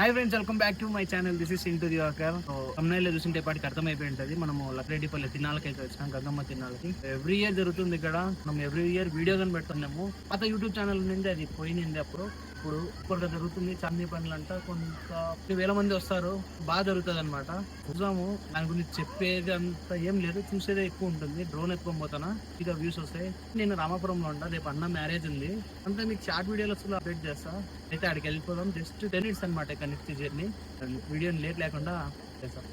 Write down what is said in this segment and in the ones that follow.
Hi friends, welcome back to my channel. This is Sintu Diwakar. So thumbnail చూసింటే పాటికి అర్థమైపోయి ఉంటుంది. మనము లక్రెడ్డిపల్లి తిన్నాలకైతే వచ్చినాం, గంగమ్మ తిన్నాలకి. ఎవ్రీ ఇయర్ జరుగుతుంది ఇక్కడ. మనం ఎవ్రీ ఇయర్ వీడియో కానీ పెడుతున్నాము. పాత యూట్యూబ్ ఛానల్ నుండి అది పోయింది. ఇప్పుడు ఇప్పుడు జరుగుతుంది చాందీ పనులు అంట. కొంత వేల మంది వస్తారు, బాగా జరుగుతుంది అనమాట. చూసాము, దాని గురించి చెప్పేది అంత ఏం లేదు, చూసేదే ఎక్కువ ఉంటుంది. డ్రోన్ ఎక్కువ పోతానా, ఇక వ్యూస్ వస్తాయి. నేను రామాపురంలో ఉంటా, రేపు అన్న మ్యారేజ్ ఉంది. అంతా మీకు షార్ట్ వీడియోలో అప్డేట్ చేస్తా. అయితే అక్కడికి వెళ్ళిపోదాం. జస్ట్ 10 minutes అనమాట ఇక్కడ నెక్స్ట్ జర్నీ. వీడియోని లేట్ లేకుండా చేస్తాం.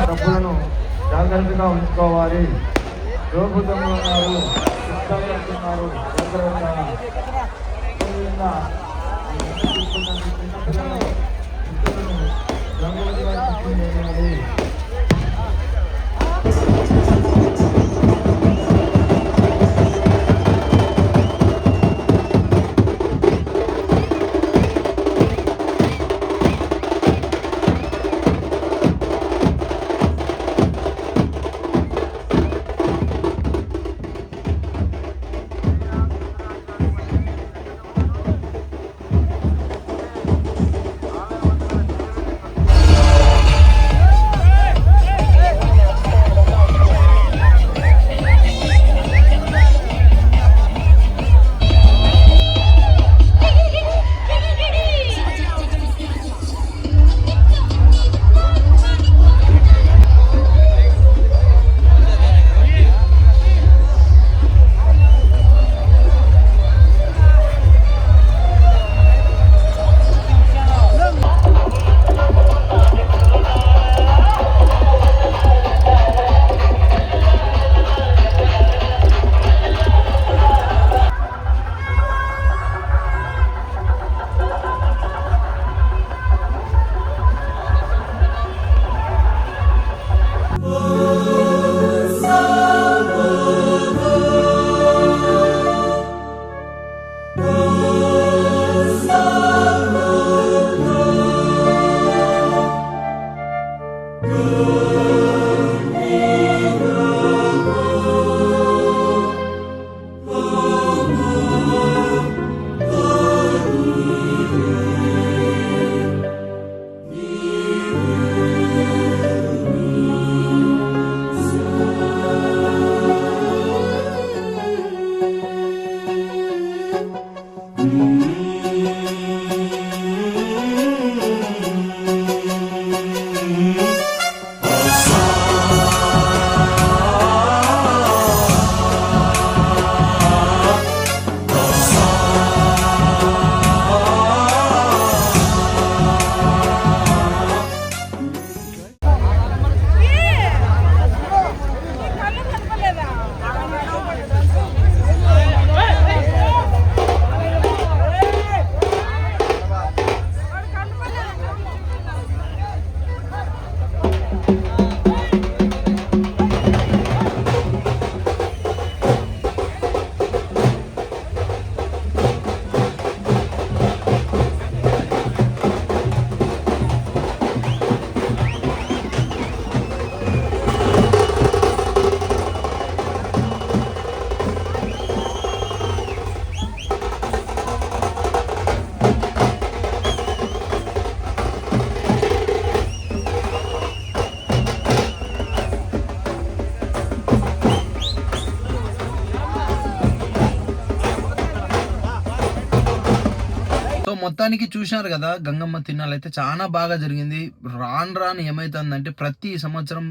డబ్బులను జాగ్రత్తగా ఉంచుకోవాలి. దోపుతంలో ఉన్నారు, ఉన్నారు. మొత్తానికి చూసినారు కదా, గంగమ్మ తిన్నాలు అయితే చాలా బాగా జరిగింది. రాను ఏమైతుందంటే ప్రతి సంవత్సరం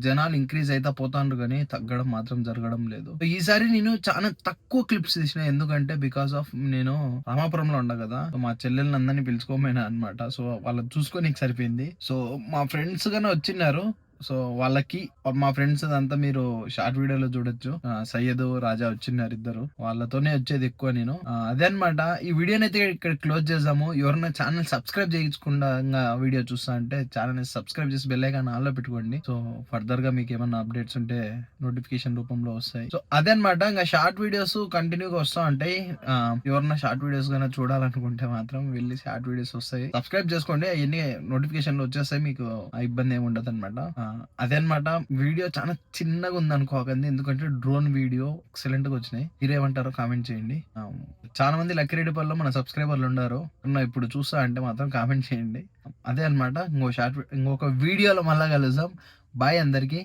జనాలు ఇంక్రీజ్ అయితే పోతాండ్రు కానీ తగ్గడం మాత్రం జరగడం లేదు. ఈసారి నేను చాలా తక్కువ క్లిప్స్ తీసిన, ఎందుకంటే బికాస్ ఆఫ్ నేను రామాపురంలో ఉండ కదా, మా చెల్లెల్ని అందరినీ పిలుచుకోమైనా అనమాట. సో వాళ్ళని చూసుకొని సరిపోయింది. సో మా ఫ్రెండ్స్ గానే వచ్చిన్నారు. సో వాళ్ళకి మా ఫ్రెండ్స్ అంతా మీరు షార్ట్ వీడియోలో చూడొచ్చు. సయ్యద్ రాజా వచ్చినారు, ఇద్దరు. వాళ్ళతోనే వచ్చేది ఎక్కువ నేను. అదే అనమాట. ఈ వీడియోని అయితే ఇక్కడ క్లోజ్ చేద్దాము. ఎవరైనా ఛానల్ సబ్స్క్రైబ్ చేయించకుండా వీడియో చూస్తా అంటే ఛానల్ సబ్స్క్రైబ్ చేసి బెల్ ఐకాన్ ఆన్లో పెట్టుకోండి. సో ఫర్దర్ గా మీకు ఏమైనా అప్డేట్స్ ఉంటే నోటిఫికేషన్ రూపంలో వస్తాయి. సో అదే అనమాట. ఇంకా షార్ట్ వీడియోస్ కంటిన్యూగా వస్తూ ఉంటాయి. ఎవరైనా షార్ట్ వీడియోస్ గానే చూడాలనుకుంటే మాత్రం వెళ్ళి షార్ట్ వీడియోస్ వస్తాయి, సబ్స్క్రైబ్ చేసుకోండి. అవన్నీ నోటిఫికేషన్లు వచ్చేస్తాయి, మీకు ఇబ్బంది ఏమి ఉండదు అనమాట. అదే అనమాట. వీడియో చాలా చిన్నగా ఉంది అనుకోకండి, ఎందుకంటే డ్రోన్ వీడియో ఎక్సలెంట్ గా వచ్చినాయి. మీరేమంటారో కామెంట్ చేయండి. చాలా మంది లక్కిరెడ్డిపల్లిలో మన సబ్స్క్రైబర్లు ఉన్నారు, ఇప్పుడు చూస్తా అంటే మాత్రం కామెంట్ చేయండి. అదే అనమాట. ఇంకొక వీడియోలో మళ్ళా కలుద్దాం. బాయ్ అందరికి.